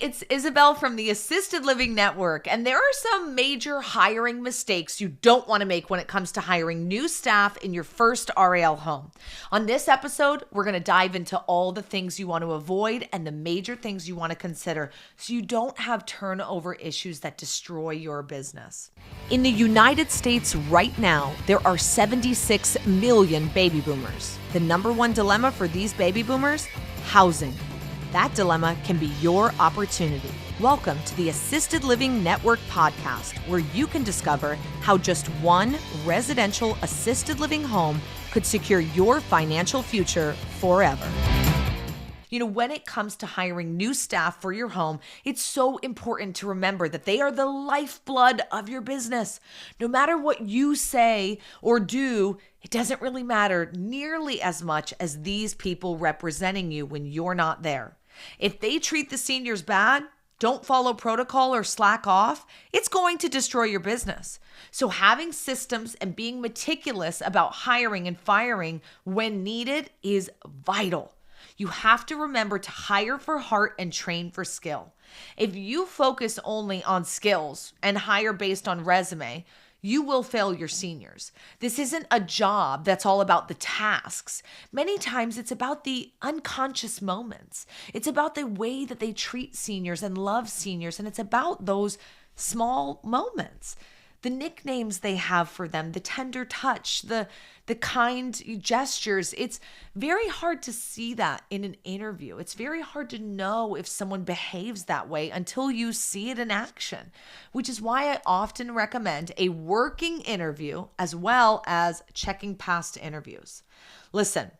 it's Isabel from the Assisted Living Network, and there are some major hiring mistakes you don't want to make when it comes to hiring new staff in your first RAL home. On this episode, we're going to dive into all the things you want to avoid and the major things you want to consider so you don't have turnover issues that destroy your business. In the United States right now, there are 76 million baby boomers. The number one dilemma for these baby boomers? Housing. That dilemma can be your opportunity. Welcome to the Assisted Living Network podcast, where you can discover how just one residential assisted living home could secure your financial future forever. You know, when it comes to hiring new staff for your home, it's so important to remember that they are the lifeblood of your business. No matter what you say or do, it doesn't really matter nearly as much as these people representing you when you're not there. If they treat the seniors bad, don't follow protocol or slack off, it's going to destroy your business. So having systems and being meticulous about hiring and firing when needed is vital. You have to remember to hire for heart and train for skill. If you focus only on skills and hire based on resume, you will fail your seniors. This isn't a job that's all about the tasks. Many times it's about the unconscious moments. It's about the way that they treat seniors and love seniors, and it's about those small moments. The nicknames they have for them, the tender touch, the kind gestures. It's very hard to see that in an interview. It's very hard to know if someone behaves that way until you see it in action, which is why I often recommend a working interview as well as checking past interviews. Listen,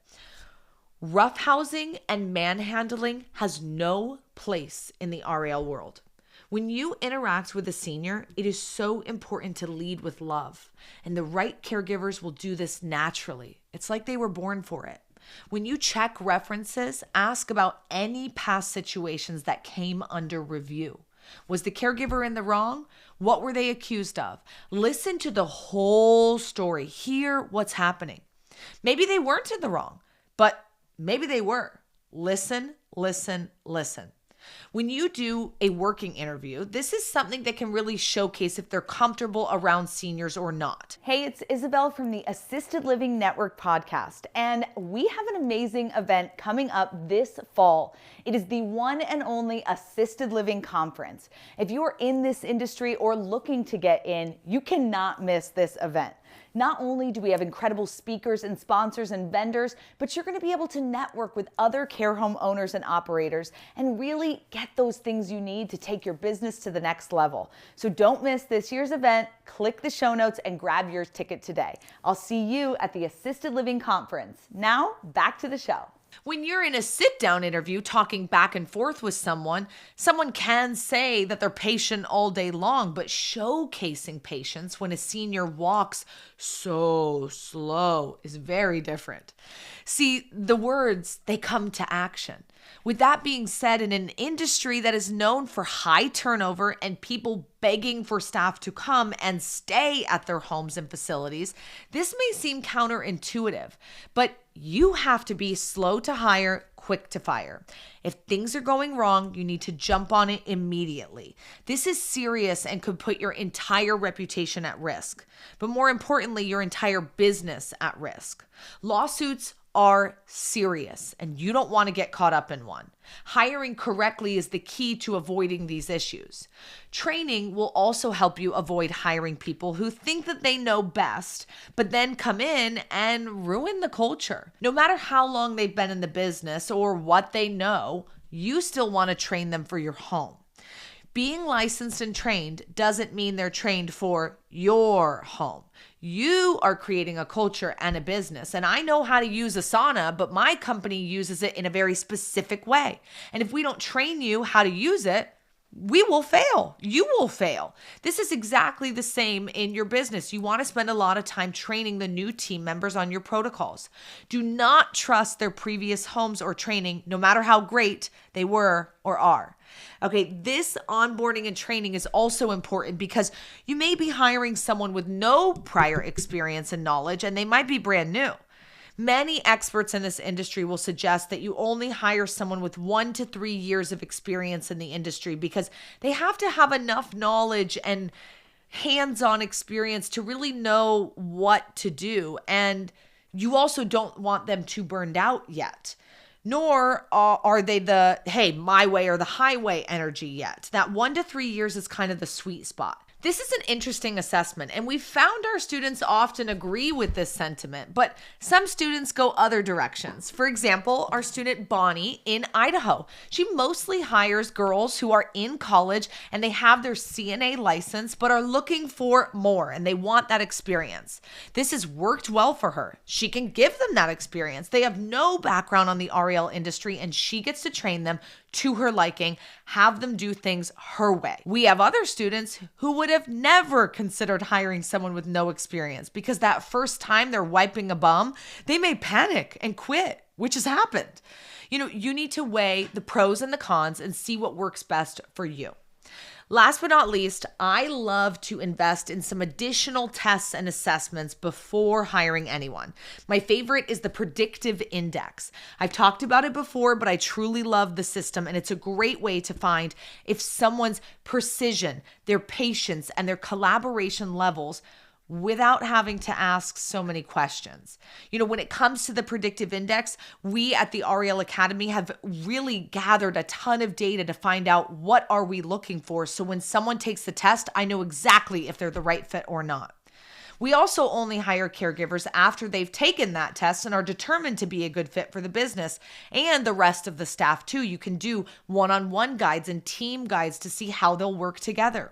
roughhousing and manhandling has no place in the RAL world. When you interact with a senior, it is so important to lead with love, and the right caregivers will do this naturally. It's like they were born for it. When you check references, ask about any past situations that came under review. Was the caregiver in the wrong? What were they accused of? Listen to the whole story. Hear what's happening. Maybe they weren't in the wrong, but maybe they were. Listen, listen, listen. When you do a working interview, this is something that can really showcase if they're comfortable around seniors or not. Hey, it's Isabel from the Assisted Living Network podcast, and we have an amazing event coming up this fall. It is the one and only Assisted Living Conference. If you are in this industry or looking to get in, you cannot miss this event. Not only do we have incredible speakers and sponsors and vendors, but you're going to be able to network with other care home owners and operators and really get those things you need to take your business to the next level. So don't miss this year's event. Click the show notes and grab your ticket today. I'll see you at the Assisted Living Conference. Now, back to the show. When you're in a sit-down interview talking back and forth with someone can say that they're patient all day long, but showcasing patience when a senior walks so slow is very different. See, the words, they come to action. With that being said, in an industry that is known for high turnover and people begging for staff to come and stay at their homes and facilities, this may seem counterintuitive, but you have to be slow to hire, quick to fire. If things are going wrong, you need to jump on it immediately. This is serious and could put your entire reputation at risk, but more importantly, your entire business at risk. Lawsuits are serious, and you don't want to get caught up in one. Hiring correctly is the key to avoiding these issues. Training will also help you avoid hiring people who think that they know best, but then come in and ruin the culture. No matter how long they've been in the business or what they know, you still want to train them for your home. Being licensed and trained doesn't mean they're trained for your home. You are creating a culture and a business. And I know how to use Asana, but my company uses it in a very specific way. And if we don't train you how to use it, we will fail. You will fail. This is exactly the same in your business. You want to spend a lot of time training the new team members on your protocols. Do not trust their previous homes or training, no matter how great they were or are. Okay, this onboarding and training is also important because you may be hiring someone with no prior experience and knowledge, and they might be brand new. Many experts in this industry will suggest that you only hire someone with 1 to 3 years of experience in the industry because they have to have enough knowledge and hands-on experience to really know what to do. And you also don't want them too burned out yet. Nor are they the, hey, my way or the highway energy yet. That 1 to 3 years is kind of the sweet spot. This is an interesting assessment, and we've found our students often agree with this sentiment, but some students go other directions. For example, our student Bonnie in Idaho, she mostly hires girls who are in college and they have their CNA license, but are looking for more and they want that experience. This has worked well for her. She can give them that experience. They have no background on the RAL industry and she gets to train them to her liking, have them do things her way. We have other students who would have never considered hiring someone with no experience because that first time they're wiping a bum, they may panic and quit, which has happened. You need to weigh the pros and the cons and see what works best for you. Last but not least, I love to invest in some additional tests and assessments before hiring anyone. My favorite is the predictive index. I've talked about it before, but I truly love the system, and it's a great way to find if someone's precision, their patience, and their collaboration levels without having to ask so many questions. When it comes to the predictive index, we at the RAL Academy have really gathered a ton of data to find out what are we looking for. So when someone takes the test, I know exactly if they're the right fit or not. We also only hire caregivers after they've taken that test and are determined to be a good fit for the business and the rest of the staff too. You can do one-on-one guides and team guides to see how they'll work together.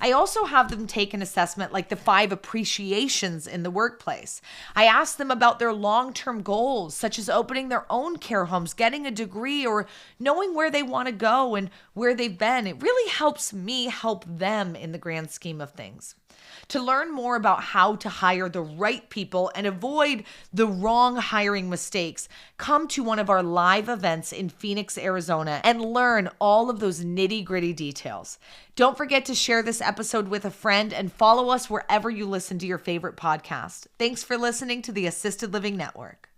I also have them take an assessment like the 5 appreciations in the workplace. I ask them about their long-term goals, such as opening their own care homes, getting a degree, or knowing where they want to go and where they've been. It really helps me help them in the grand scheme of things. To learn more about how to hire the right people and avoid the wrong hiring mistakes, come to one of our live events in Phoenix, Arizona, and learn all of those nitty-gritty details. Don't forget to share this episode with a friend and follow us wherever you listen to your favorite podcast. Thanks for listening to the Assisted Living Network.